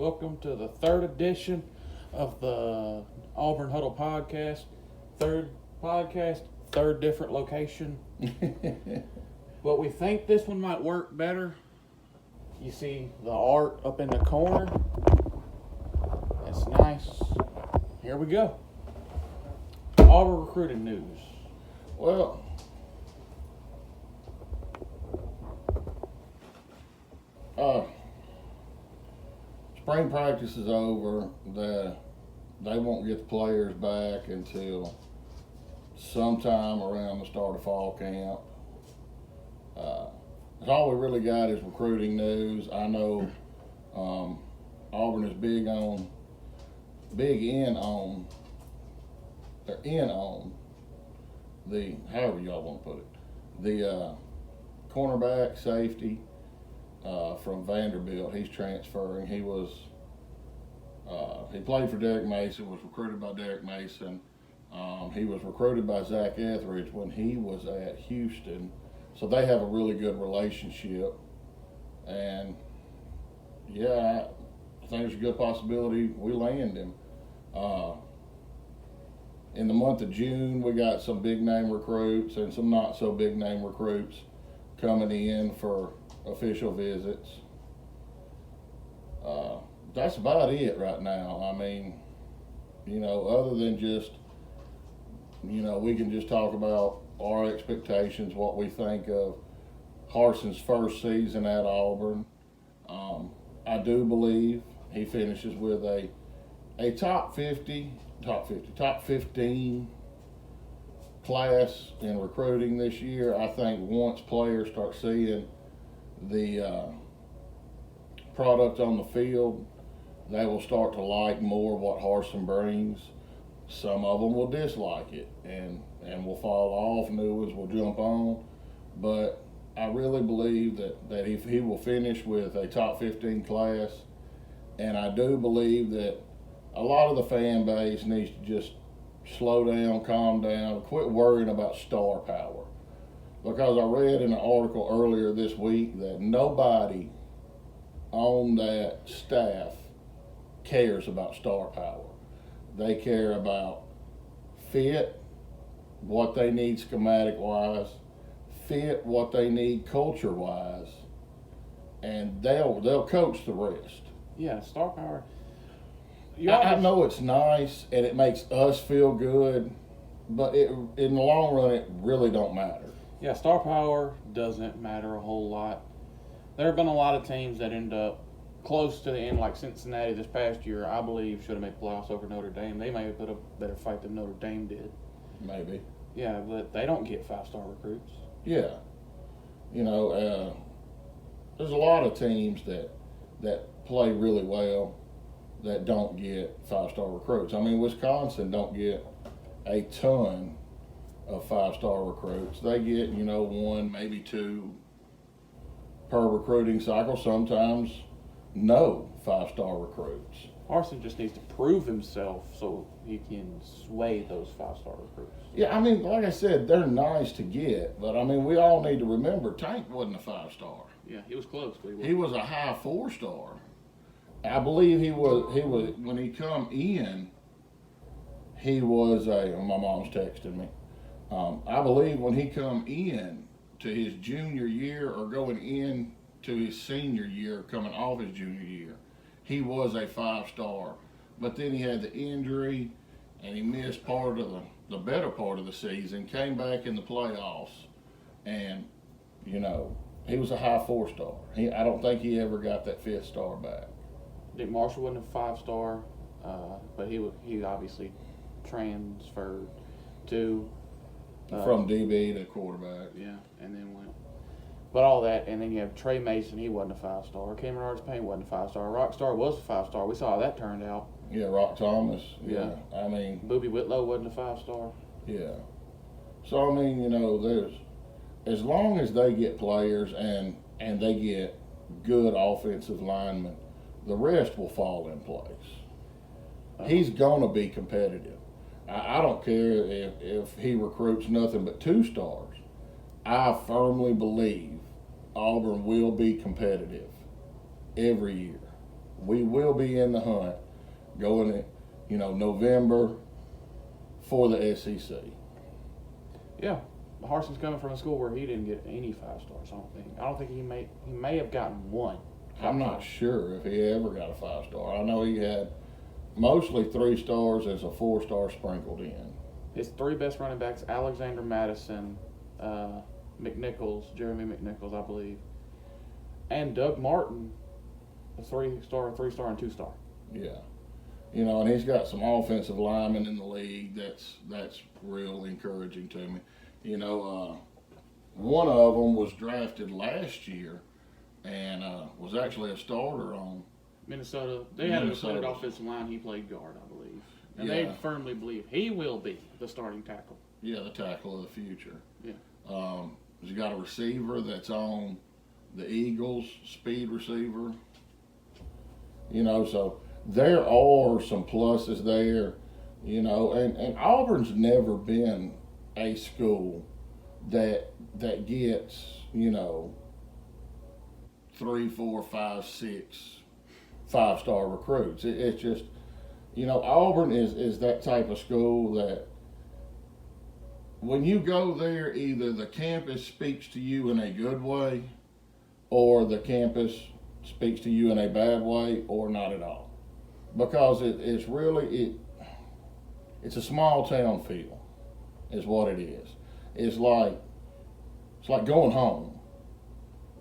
Welcome to the third edition of the Auburn Huddle podcast. Third podcast, third different location. But we think this one might work better. You see the art up in the corner. It's nice. Here we go. Auburn recruiting news. Well, spring practice is over. They won't get the players back until sometime around the start of fall camp. All we really got is recruiting news. I know Auburn is big in on the, however y'all want to put it, the cornerback safety from Vanderbilt. He's transferring. He played for Derek Mason, was recruited by Derek Mason. He was recruited by Zach Etheridge when he was at Houston. So they have a really good relationship. And yeah, I think there's a good possibility we land him. In the month of June, we got some big name recruits and some not so big name recruits coming in for official visits. That's about it right now. I mean, other than just, we can just talk about our expectations, what we think of Harson's first season at Auburn. I do believe he finishes with a top 15 class in recruiting this year. I think once players start seeing the product on the field, they will start to like more what Harson brings. Some of them will dislike it and will fall off. New ones will jump on. But I really believe that he will finish with a top 15 class. And I do believe that a lot of the fan base needs to just slow down, calm down, quit worrying about star power. Because I read in an article earlier this week that nobody on that staff cares about star power. They care about fit, what they need schematic-wise, fit, what they need culture-wise, and they'll coach the rest. Yeah, star power. I know it's nice and it makes us feel good, but in the long run, it really don't matter. Yeah, star power doesn't matter a whole lot. There have been a lot of teams that end up close to the end, like Cincinnati this past year, I believe should have made playoffs over Notre Dame. They may have put up a better fight than Notre Dame did. Maybe. Yeah, but they don't get five-star recruits. Yeah. There's a lot of teams that play really well that don't get five-star recruits. I mean, Wisconsin don't get a ton of five-star recruits. They get, one, maybe two per recruiting cycle, sometimes no five-star recruits. Harson just needs to prove himself so he can sway those five-star recruits. Yeah, I mean, like I said, they're nice to get, but I mean, we all need to remember Tank wasn't a five-star. Yeah, he was close, but he was a high four-star. I believe he was when he come in, he was my mom's texting me. I believe when he come in to his junior year or going in to his senior year, coming off his junior year, he was a five-star. But then he had the injury and he missed part of the better part of the season, came back in the playoffs, and, he was a high four-star. I don't think he ever got that fifth star back. Dick Marshall wasn't a five-star, but he obviously transferred to from DB to quarterback. Yeah, and then went. But all that, and then you have Trey Mason. He wasn't a five-star. Cameron Arts-Payne wasn't a five-star. Rockstar was a five-star. We saw how that turned out. Yeah, Rock Thomas. Yeah. I mean, Booby Whitlow wasn't a five-star. Yeah. So I mean, there's, as long as they get players and they get good offensive linemen, the rest will fall in place. He's going to be competitive. I don't care if he recruits nothing but two stars. I firmly believe Auburn will be competitive every year. we will be in the hunt going in, November for the SEC. Yeah, Harson's coming from a school where he didn't get any 5 stars. I don't think he may have gotten one. I'm not sure if he ever got a 5-star. I know he had mostly 3 stars as a 4-star sprinkled in. His 3 best running backs: Alexander Madison, McNichols, Jeremy McNichols, I believe, and Doug Martin, a 3-star, and 2-star. Yeah. And he's got some offensive linemen in the league. That's real encouraging to me. One of them was drafted last year and was actually a starter on Minnesota. They had a declared offensive line. He played guard, I believe. And they firmly believe he will be the starting tackle. Yeah, the tackle of the future. Yeah. He's got a receiver that's on the Eagles, speed receiver. So there are some pluses there, and Auburn's never been a school that gets, 3, 4, 5, 6 5-star recruits. It's just, Auburn is that type of school that when you go there, either the campus speaks to you in a good way or the campus speaks to you in a bad way or not at all. Because it's really, it's a small town feel is what it is. It's like going home.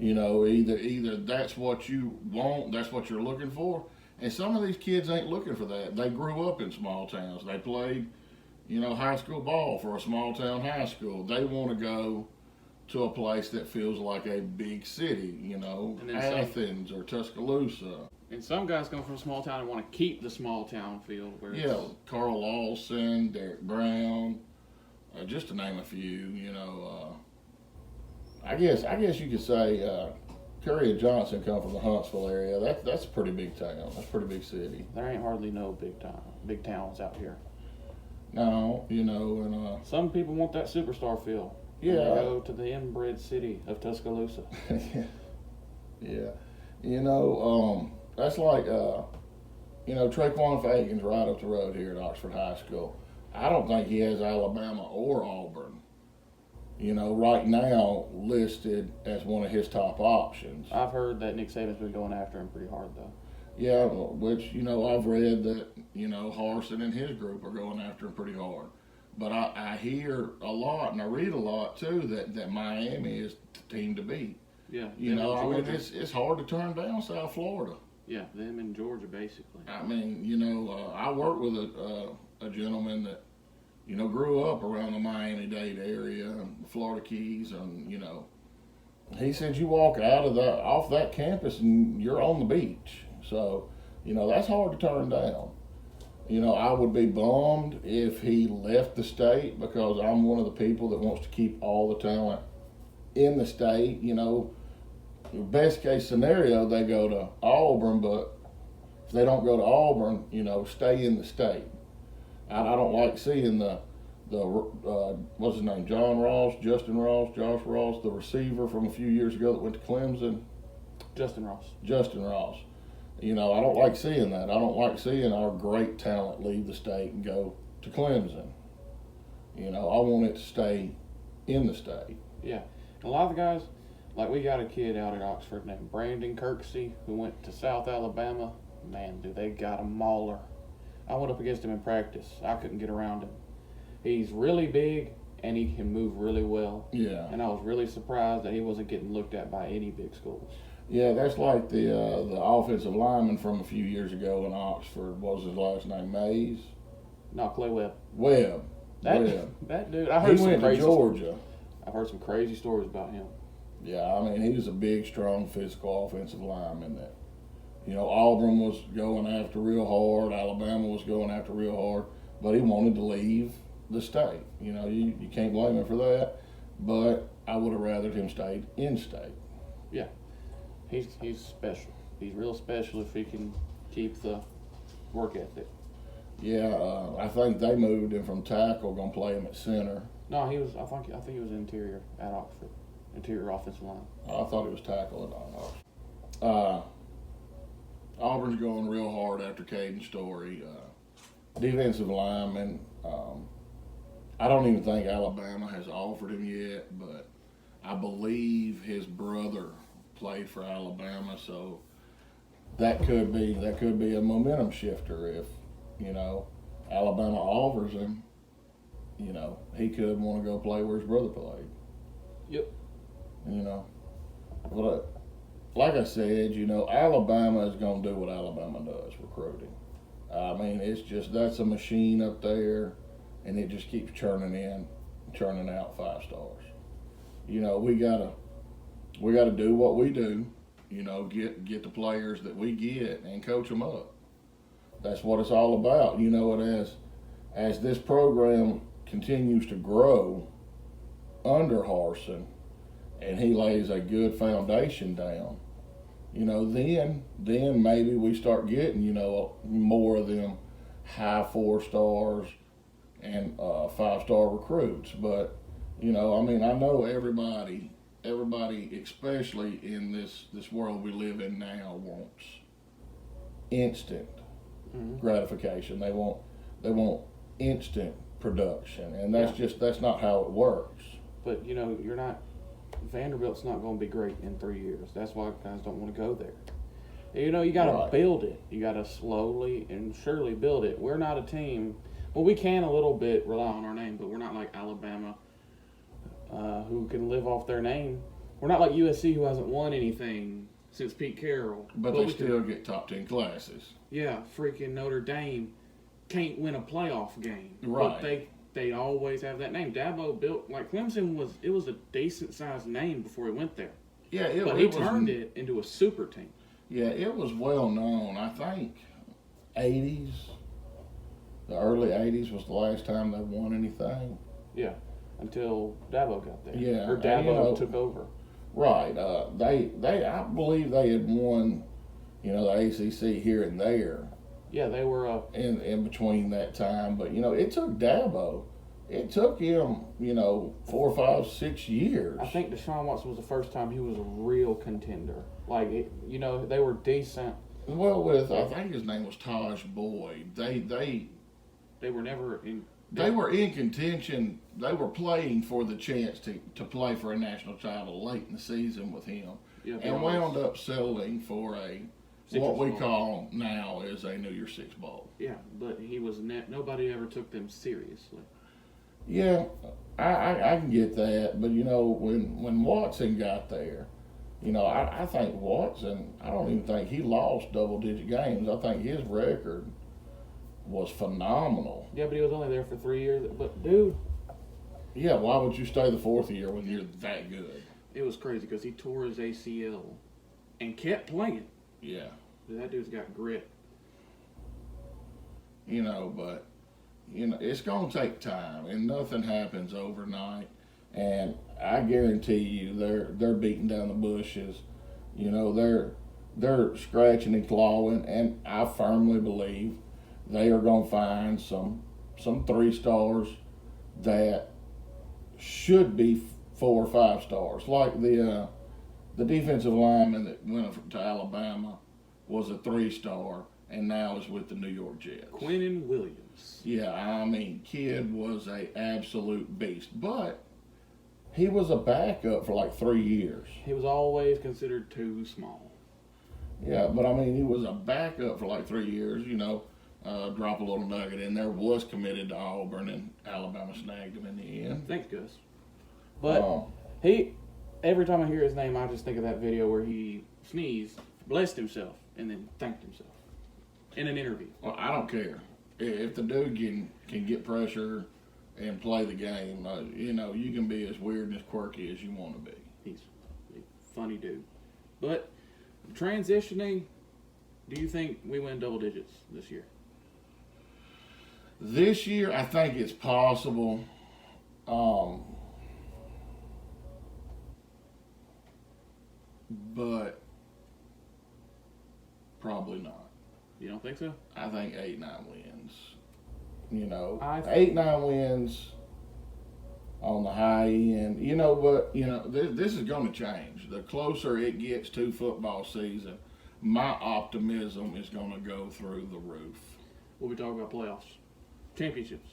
Either that's what you want, that's what you're looking for. And some of these kids ain't looking for that. They grew up in small towns. They played, high school ball for a small town high school. They want to go to a place that feels like a big city, Athens or Tuscaloosa. And some guys come from a small town and want to keep the small town feel. Carl Lawson, Derek Brown, just to name a few. I guess you could say Curry and Johnson come from the Huntsville area. That's a pretty big town. That's a pretty big city. There ain't hardly no big towns out here. No, and some people want that superstar feel. Yeah. They go to the inbred city of Tuscaloosa. Yeah. That's like, Traquan Fagan's right up the road here at Oxford High School. I don't think he has Alabama or Auburn, right now listed as one of his top options. I've heard that Nick Saban's been going after him pretty hard, though. Yeah, which, I've read that, Harsin and his group are going after him pretty hard. But I hear a lot, and I read a lot, too, that Miami is the team to beat. Yeah. It's hard to turn down South Florida. Yeah, them in Georgia, basically. I I work with a gentleman that, grew up around the Miami-Dade area, and Florida Keys, and, he said you walk off that campus and you're on the beach. So, that's hard to turn down. I would be bummed if he left the state because I'm one of the people that wants to keep all the talent in the state. Best case scenario, they go to Auburn, but if they don't go to Auburn, stay in the state. I don't like seeing the what's his name, Justin Ross, Josh Ross, the receiver from a few years ago that went to Clemson. Justin Ross. I don't like seeing that. I don't like seeing our great talent leave the state and go to Clemson. I want it to stay in the state. Yeah. And a lot of the guys, like we got a kid out at Oxford named Brandon Kirksey who went to South Alabama. Man, dude, they got a mauler. I went up against him in practice. I couldn't get around him. He's really big and he can move really well. Yeah. And I was really surprised that he wasn't getting looked at by any big schools. Yeah, that's like the offensive lineman from a few years ago in Oxford. What was his last name? Mays? No, Clay Webb. Webb. That dude, I heard he went to Georgia. I've heard some crazy stories about him. Yeah, he was a big, strong, physical offensive lineman that, Auburn was going after real hard, Alabama was going after real hard, but he wanted to leave the state. You can't blame him for that, but I would have rathered him stay in state. Yeah. He's special. He's real special if he can keep the work ethic. Yeah, I think they moved him from tackle, gonna play him at center. No, he was. I think he was interior at Oxford, interior offensive line. I thought he was tackle at Oxford. Auburn's going real hard after Caden Story. Defensive lineman. I don't even think Alabama has offered him yet, but I believe his brother played for Alabama, so that could be a momentum shifter if, Alabama offers him. He could want to go play where his brother played. Yep. But like I said, Alabama is going to do what Alabama does, recruiting. I mean, that's a machine up there, and it just keeps churning out 5 stars. We gotta do what we do. Get the players that we get and coach them up. That's what it's all about. And as this program continues to grow under Harsin, and he lays a good foundation down, then maybe we start getting, more of them high 4 stars and 5-star recruits. But, I know everybody, especially in this world we live in now, wants instant gratification. They want instant production, and that's not how it works. But Vanderbilt's not going to be great in 3 years. That's why guys don't want to go there. You got to build it. You got to slowly and surely build it. We're not a team. Well, we can a little bit rely on our name, but we're not like Alabama, who can live off their name. We're not like USC, who hasn't won anything since Pete Carroll. But they still get top 10 classes. Yeah, freaking Notre Dame can't win a playoff game. Right. But they always have that name. Dabo built, like Clemson was a decent sized name before he went there. Yeah, he turned it into a super team. Yeah, it was well known. I think 80s, the early 80s was the last time they won anything. Yeah, until Dabo got there. Yeah, or Dabo took over. Right. I believe they had won, the ACC here and there. Yeah, they were in between that time, but it took Dabo. It took him, 4, 5, 6 years. I think Deshaun Watson was the first time he was a real contender. Like, they were decent. Well, I think his name was Taj Boyd. They were never in. They were in contention. They were playing for the chance to play for a national title late in the season with him, and wound up settling for what we call now is a New Year's Six bowl. Yeah, but he was nobody ever took them seriously. Yeah, I can get that, but when Watson got there, I think Watson. I don't even think he lost double-digit games. I think his record was phenomenal. Yeah, but he was only there for 3 years. But dude. Yeah, why would you stay the 4th year when you're that good? It was crazy because he tore his ACL and kept playing. Yeah. That dude's got grit. But it's going to take time, and nothing happens overnight. And I guarantee you, they're beating down the bushes. They're scratching and clawing, and I firmly believe they are going to find some 3 stars that should be 4 or 5 stars, like the defensive lineman that went to Alabama was a 3-star and now is with the New York Jets. Quinnen Williams. Yeah, kid was a absolute beast, but he was a backup for like 3 years. He was always considered too small. Yeah, but he was a backup for like 3 years. Drop a little nugget in there. Was committed to Auburn, and Alabama snagged him in the end. Thanks, Gus. But every time I hear his name, I just think of that video where he sneezed, blessed himself, and then thanked himself in an interview. Well, I don't care if the dude can get pressure and play the game. You can be as weird and as quirky as you want to be. He's a funny dude. But transitioning, do you think we win double digits this year? This year, I think it's possible. But probably not. You don't think so? I think 8-9 wins. 8-9 wins on the high end. But this is going to change. The closer it gets to football season, my optimism is going to go through the roof. We'll be talking about playoffs, championships.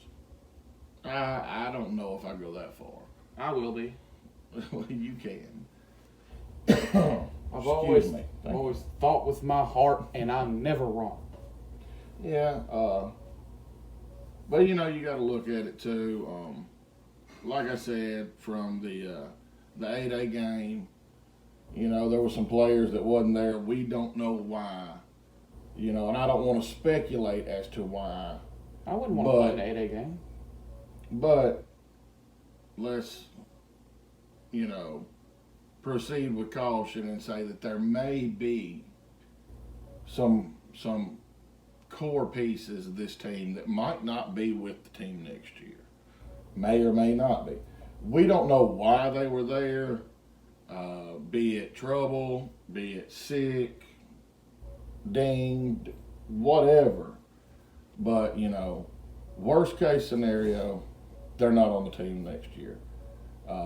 I don't know if I go that far. I will be. Well, you can. I've always thought with my heart, and I'm never wrong. Yeah, but you know, you got to look at it too. Like I said, from the 8A game, you know, there were some players that wasn't there. We don't know why, you know, and I don't want to speculate as to why. I wouldn't want to play an 8A game. But let's, you know, proceed with caution and say that there may be some core pieces of this team that might not be with the team next year. May or may not be. We don't know why they were there, be it trouble, be it sick, dinged, whatever. But, you know, worst case scenario, they're not on the team next year.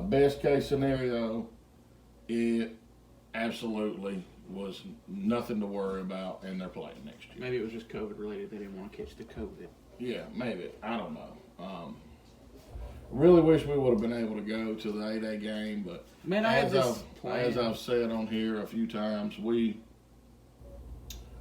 Best case scenario, it absolutely was nothing to worry about, and they're playing next year. Maybe it was just COVID related. They didn't want to catch the COVID. Yeah, maybe. I don't know. Really wish we would have been able to go to the 8A game, but Man, as I've said on here a few times, we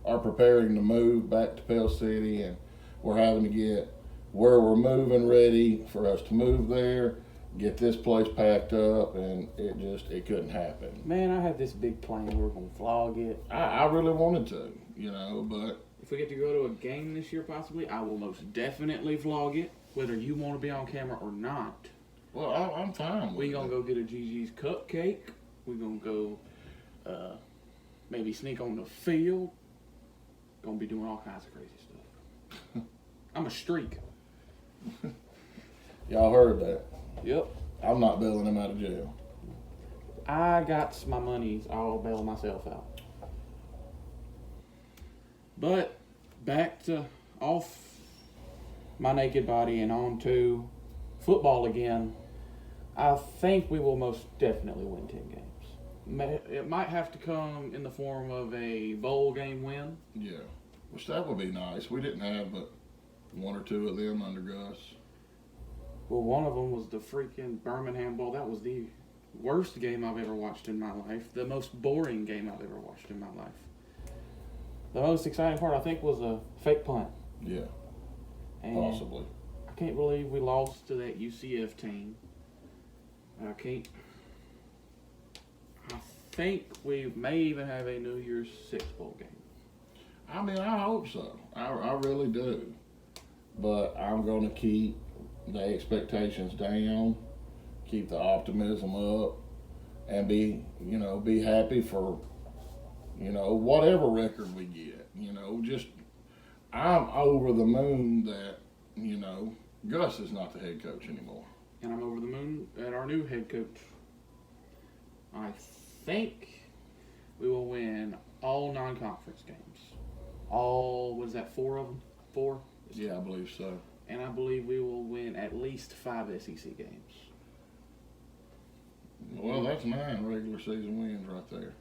are preparing to move back to Pell City, and we're having to get where we're moving ready for us to move there, get this place packed up, and it couldn't happen. Man, I had this big plan. We were going to vlog it. I really wanted to, you know, but if we get to go to a game this year, possibly, I will most definitely vlog it, whether you want to be on camera or not. Well, I'm fine with We're going to go get a GG's cupcake. We're going to go maybe sneak on the field. Going to be doing all kinds of crazy stuff. I'm a streak. Y'all heard that. Yep. I'm not bailing him out of jail. I got my monies. I'll bail myself out. But back to off my naked body and on to football again. I think we will most definitely win 10 games. It might have to come in the form of a bowl game win. Yeah, which that would be nice. We didn't have but one or two of them under Gus. Well, one of them was the freaking Birmingham Bowl. That was the worst game I've ever watched in my life. The most boring game I've ever watched in my life. The most exciting part, I think, was a fake punt. Yeah, And possibly. I can't believe we lost to that UCF team. I think we may even have a New Year's Six bowl game. I mean, I hope so. I really do. But I'm going to keep the expectations down, keep the optimism up, and be happy for, whatever record we get. I'm over the moon that, Gus is not the head coach anymore. And I'm over the moon at our new head coach. I think we will win all non-conference games. All, what is that, 4 of them? 4? Yeah, I believe so. And I believe we will win at least 5 SEC games. Well, that's 9 regular season wins right there.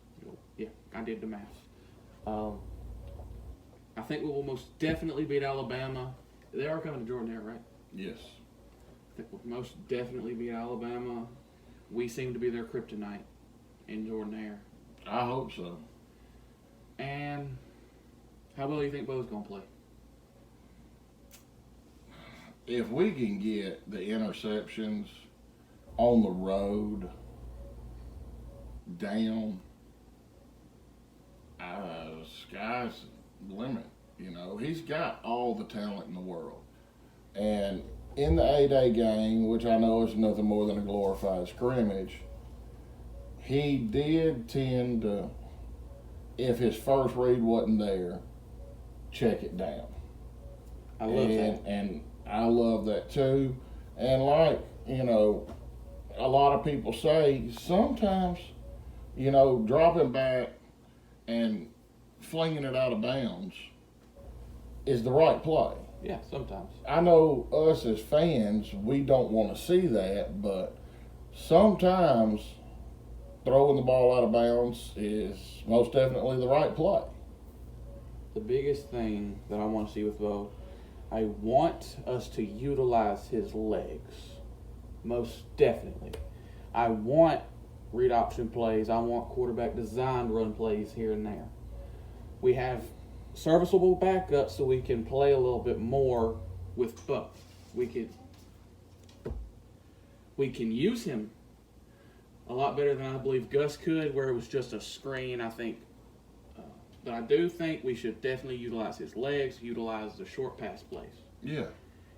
Yeah, I did the math. I think we will most definitely beat Alabama. They are coming to Jordan Hare, right? Yes. I think we'll most definitely beat Alabama. We seem to be their kryptonite in Jordan Hare. I hope so. And how well do you think Bo's going to play? If we can get the interceptions on the road down, sky's the limit. He's got all the talent in the world. And in the 8A game, which I know is nothing more than a glorified scrimmage, he did tend to, if his first read wasn't there, check it down. I love that. And I love that too. And like, a lot of people say, sometimes, dropping back and flinging it out of bounds is the right play. Yeah, sometimes. I know us as fans, we don't want to see that, but sometimes throwing the ball out of bounds is most definitely the right play. the biggest thing that I want to see with Bo, I want us to utilize his legs. Most definitely. I want read option plays. I want quarterback designed run plays here and there. We have serviceable backups so we can play a little bit more with Bo. We can use him a lot better than I believe Gus could, where it was just a screen, I think. But I do think we should definitely utilize his legs, utilize the short pass plays. Yeah.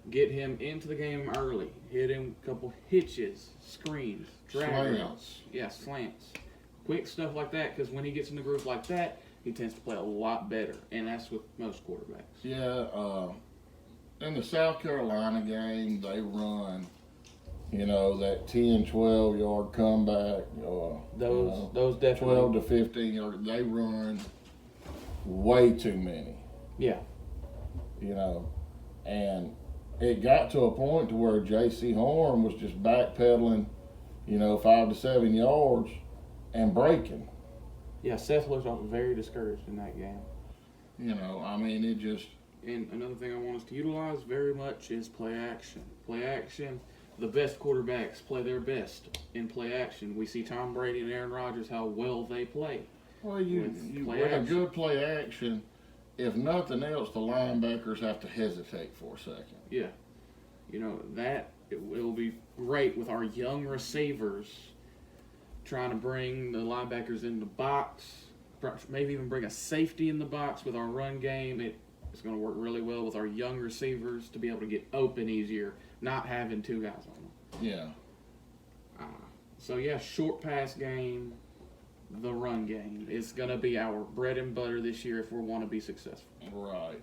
Get him into the game early. Hit him a couple hitches, screens, drag routes. Yeah, slants. Quick stuff like that, because when he gets in the groove like that, he tends to play a lot better. And that's with most quarterbacks. Yeah. In the South Carolina game, they run, that 10, 12-yard comeback. Those definitely. 12 to 15 yard. They run way too many. Yeah. And it got to a point to where J.C. Horn was just backpedaling, 5 to 7 yards and breaking. Yeah, Seth looked very discouraged in that game. It just... And another thing I want us to utilize very much is play action. Play action. The best quarterbacks play their best in play action. We see Tom Brady and Aaron Rodgers, how well they play. Well, with a good play action, if nothing else, the linebackers have to hesitate for a second. Yeah. It will be great with our young receivers trying to bring the linebackers in the box, maybe even bring a safety in the box with our run game. It's going to work really well with our young receivers to be able to get open easier, not having two guys on them. Yeah. Short pass game, the run game is going to be our bread and butter this year if we want to be successful. Right.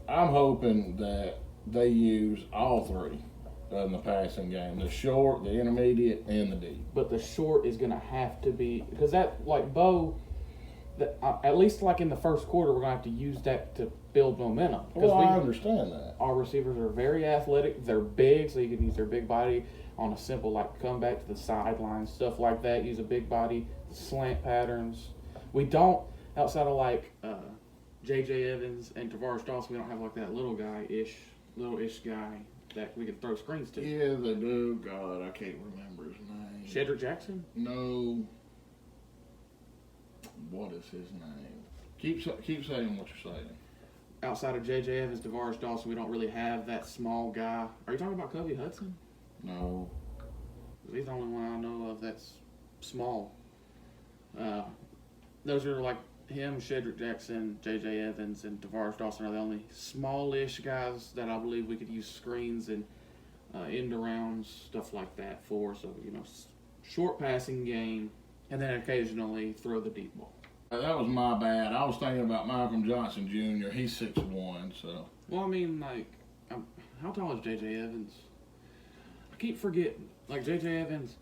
I'm hoping that they use all three in the passing game: the short, the intermediate, and the deep. But the short is going to have to be, because that, like Bo, at least like in the first quarter, we're going to have to use that to build momentum. Well, I understand that. Our receivers are very athletic. They're big, so you can use their big body on a simple, like, come back to the sideline, stuff like that. Use a big body, slant patterns. We don't, outside of, like, J.J. Evans and Tavares Dawson, we don't have, like, that little-ish guy that we can throw screens to. Yeah, they do. God, I can't remember his name. Shedrick Jackson? No. What is his name? Keep saying what you're saying. Outside of J.J. Evans, Tavares Dawson, we don't really have that small guy. Are you talking about Kobe Hudson? No. He's the only one I know of that's small. Those are like him, Shedrick Jackson, J.J. Evans, and Tavares Dawson are the only smallish guys that I believe we could use screens and end arounds, stuff like that for. So, short passing game, and then occasionally throw the deep ball. That was my bad. I was thinking about Malcolm Johnson Jr. He's 6'1", so. Well, I mean, like, how tall is J.J. Evans? I keep forgetting. Like, J.J. Evans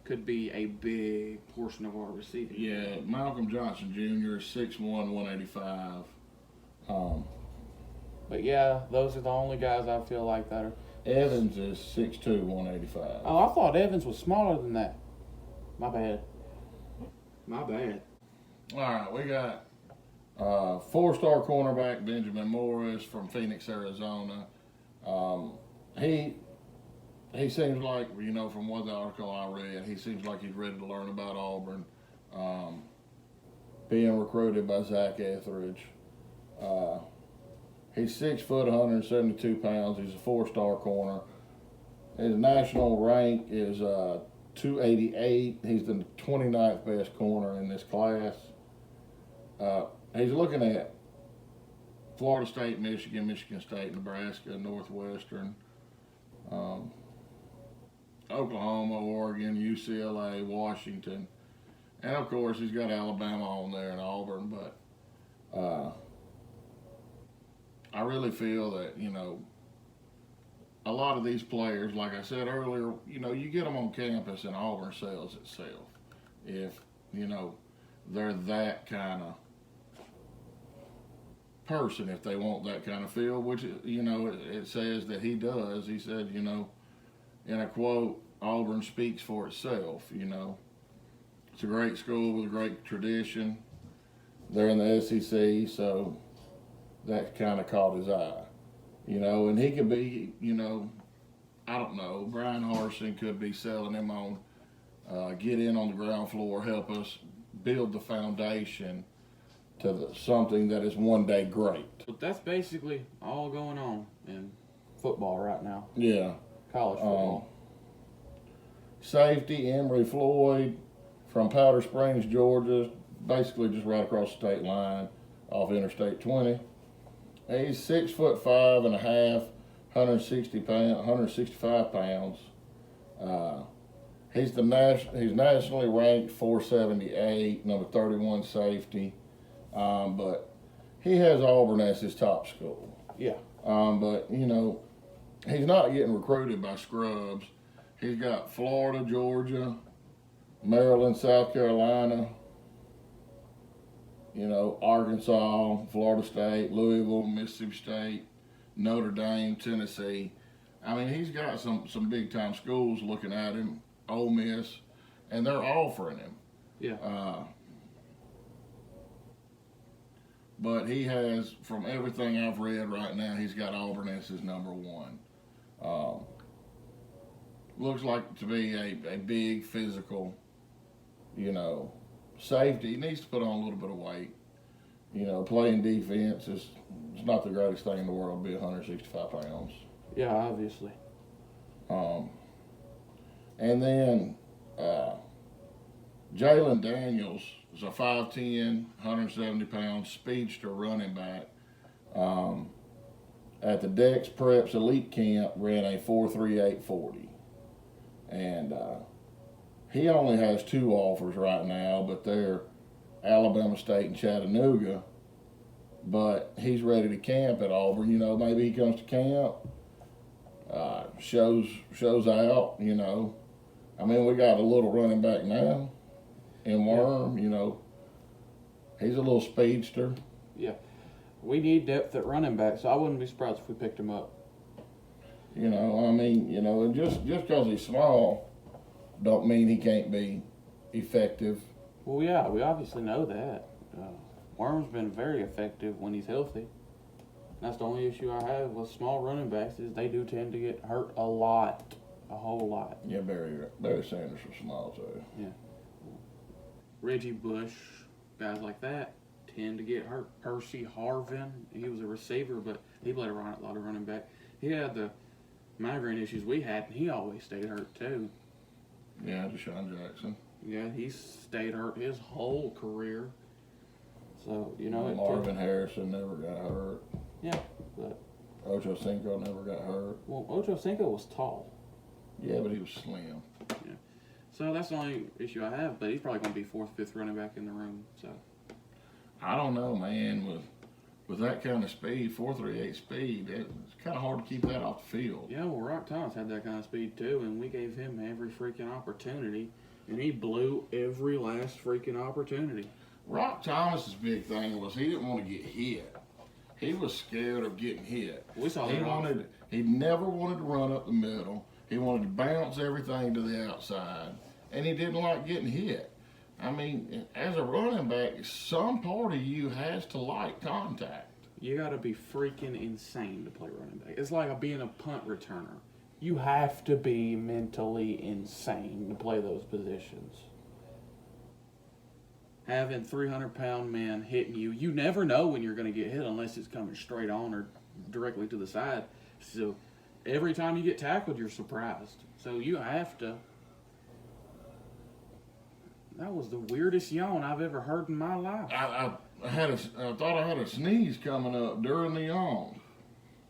could be a big portion of our receiving. Yeah, Malcolm Johnson Jr. is 6'1", 185. But yeah, those are the only guys I feel like that are. Evans is 6'2", 185. Oh, I thought Evans was smaller than that. My bad. All right, we got 4-star cornerback Benjamin Morris from Phoenix, Arizona. He seems like, from what the article I read, he seems like he's ready to learn about Auburn. Being recruited by Zach Etheridge. He's 6 foot, 172 pounds. He's a 4-star corner. His national rank is 288. He's the 29th best corner in this class. He's looking at Florida State, Michigan, Michigan State, Nebraska, Northwestern, Oklahoma, Oregon, UCLA, Washington, and of course he's got Alabama on there and Auburn. But I really feel that a lot of these players, like I said earlier, you get them on campus and Auburn sells itself. If they're that kind of person, if they want that kind of field, which it says that he does. He said, in a quote, Auburn speaks for itself. It's a great school with a great tradition. They're in the SEC, so that kind of caught his eye. And he could be, I don't know, Brian Harsin could be selling him on get in on the ground floor, help us build the foundation to something that is one day great. But that's basically all going on in football right now. Yeah. College football. Safety, Emory Floyd from Powder Springs, Georgia, basically just right across the state line off Interstate 20. He's 6'5.5", 165 pounds. He's nationally ranked 478, number 31 safety. But he has Auburn as his top school. Yeah. But he's not getting recruited by scrubs. He's got Florida, Georgia, Maryland, South Carolina, Arkansas, Florida State, Louisville, Mississippi State, Notre Dame, Tennessee. I mean, he's got some big time schools looking at him, Ole Miss, and they're offering him. Yeah. But he has, from everything I've read right now, he's got Auburn as his number one. Looks like to be a big physical, safety. He needs to put on a little bit of weight. Playing defense it's not the greatest thing in the world to be 165 pounds. Yeah, obviously. And then Jaylen Daniels is a 5'10", 170-pound speedster running back. At the Dex Preps Elite Camp, ran a 4.3840. And he only has 2 offers right now, but they're Alabama State and Chattanooga. But he's ready to camp at Auburn. Maybe he comes to camp, shows out. I mean, we got a little running back now in Worm. He's a little speedster. Yeah, we need depth at running back, so I wouldn't be surprised if we picked him up. And just because he's small, don't mean he can't be effective. Well, yeah, we obviously know that. Worm's been very effective when he's healthy. That's the only issue I have with small running backs is they do tend to get hurt a lot, a whole lot. Yeah, Barry Sanders was small too. Yeah. Reggie Bush, guys like that tend to get hurt. Percy Harvin, he was a receiver, but he played a lot of running back. He had the migraine issues we had, and he always stayed hurt too. Yeah, Deshaun Jackson. Yeah, he stayed hurt his whole career. So, Marvin Harrison never got hurt. Yeah, but Ocho Cinco never got hurt. Well, Ocho Cinco was tall. Yeah, but he was slim. Yeah. So that's the only issue I have, but he's probably going to be 4th, 5th running back in the room. So I don't know, man. With that kind of speed, 4.38 speed, it's kind of hard to keep that off the field. Yeah, well, Rock Thomas had that kind of speed too, and we gave him every freaking opportunity, and he blew every last freaking opportunity. Rock Thomas's big thing was he didn't want to get hit. He was scared of getting hit. We saw He never wanted to run up the middle. He wanted to bounce everything to the outside, and he didn't like getting hit. I mean, as a running back, some part of you has to like contact. You got to be freaking insane to play running back. It's like being a punt returner. You have to be mentally insane to play those positions. Having 300-pound men hitting you, you never know when you're going to get hit unless it's coming straight on or directly to the side. So every time you get tackled, you're surprised. So you have to. That was the weirdest yawn I've ever heard in my life. I thought I had a sneeze coming up during the yawn.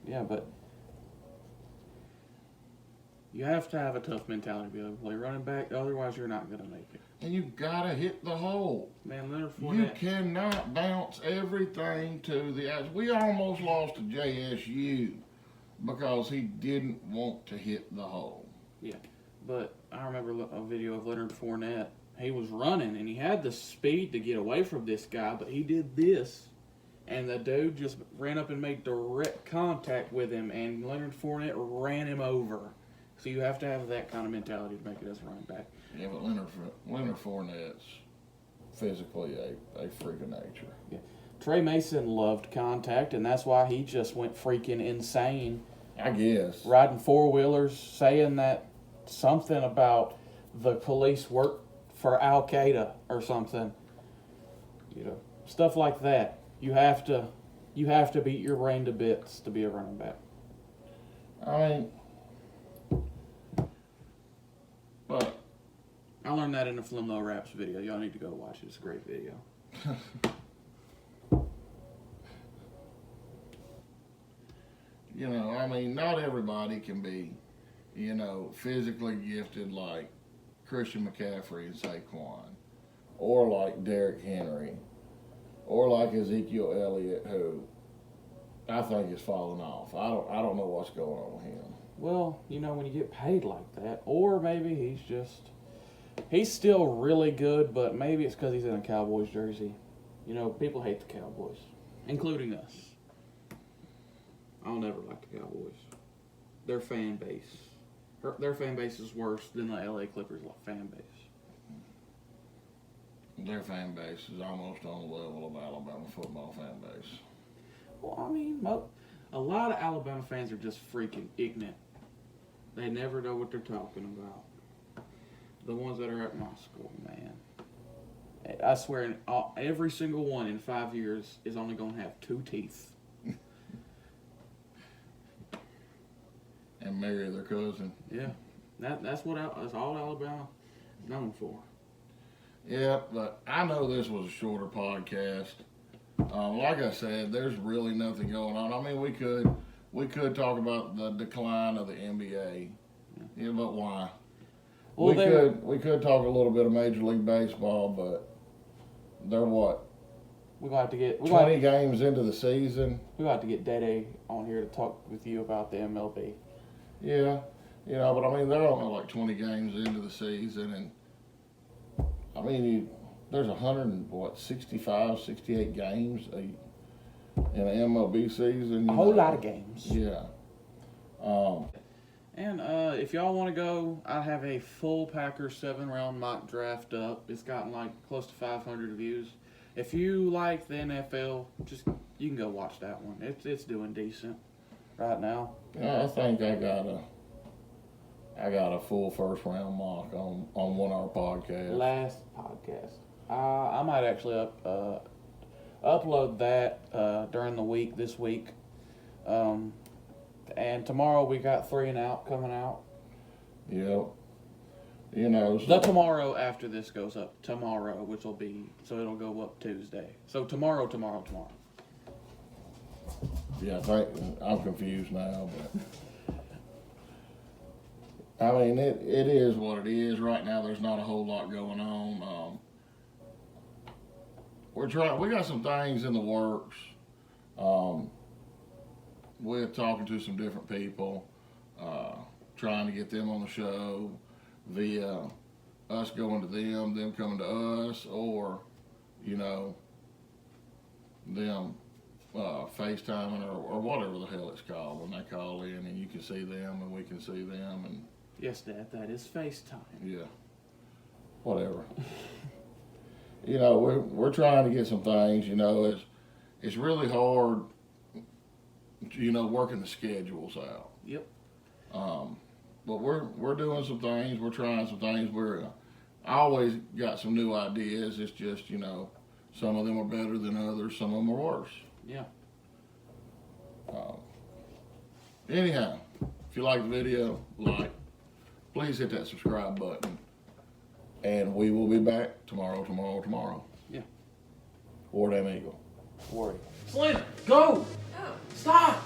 Yeah, but you have to have a tough mentality to be able to play running back. Otherwise, you're not going to make it. And you got to hit the hole. Man, Leonard Fournette. You cannot bounce everything to the outside. We almost lost to JSU because he didn't want to hit the hole. Yeah, but I remember a video of Leonard Fournette. He was running, and he had the speed to get away from this guy, but he did this, and the dude just ran up and made direct contact with him, and Leonard Fournette ran him over. So you have to have that kind of mentality to make it as a running back. Yeah, but Leonard Fournette's physically a freak of nature. Yeah. Trey Mason loved contact, and that's why he just went freaking insane. I guess. Riding four-wheelers, saying that something about the police work for Al Qaeda or something. You know, stuff like that. You have to beat your brain to bits to be a running back. I mean, but I learned that in the Flimlo Raps video. Y'all need to go watch it. It's a great video. You know, I mean, not everybody can be, you know, physically gifted like Christian McCaffrey and Saquon, or like Derrick Henry, or like Ezekiel Elliott, who I think is falling off. I don't know what's going on with him. Well, you know, when you get paid like that, or maybe he's still really good, but maybe it's because he's in a Cowboys jersey. You know, people hate the Cowboys, including us. I'll never like the Cowboys. Their fan base is worse than the LA Clippers fan base. Their fan base is almost on the level of Alabama football fan base. Well, I mean, a lot of Alabama fans are just freaking ignorant. They never know what they're talking about. The ones that are at my school, man. I swear, every single one in 5 years is only going to have 2 teeth. And marry their cousin. Yeah, that's all Alabama is known for. Yeah, but I know this was a shorter podcast. Like I said, there's really nothing going on. I mean, we could talk about the decline of the NBA. Yeah, but why? Well, we could talk a little bit of Major League Baseball, but they're what? We're going to have to get 20 games into the season. We're going to have to get Dede on here to talk with you about the MLB. Yeah, you know, but I mean, they're only like 20 games into the season, and I mean, there's 65, 68 games in an MLB season. A whole lot of games. Yeah. And if y'all want to go, I have a full Packers 7-round mock draft up. It's gotten like close to 500 views. If you like the NFL, you can go watch that one. It's doing decent right now. Yeah, I think I got a full first round mock on one of our podcasts. Last podcast. I might actually upload that during the week this week. And tomorrow we got 3 and Out coming out. Yep. You know. The tomorrow after this goes up tomorrow, which will be, so it'll go up Tuesday. So tomorrow. Yeah, I'm confused now, but I mean, it is what it is. Right now, there's not a whole lot going on. We got some things in the works. We're talking to some different people, trying to get them on the show via us going to them coming to us, or, you know, them FaceTiming or whatever the hell it's called when they call in and you can see them and we can see them. And yes, Dad, that is FaceTime. yeah, whatever. You know, we're trying to get some things. You know, it's really hard, you know, working the schedules out. Yep. But we're doing some things. We're trying some things. I always got some new ideas. It's just, you know, some of them are better than others. Some of them are worse. Yeah. Anyhow, if you like the video, please hit that subscribe button. And we will be back tomorrow. Yeah. War Damn Eagle. Worry. Slim, go! Oh. Stop!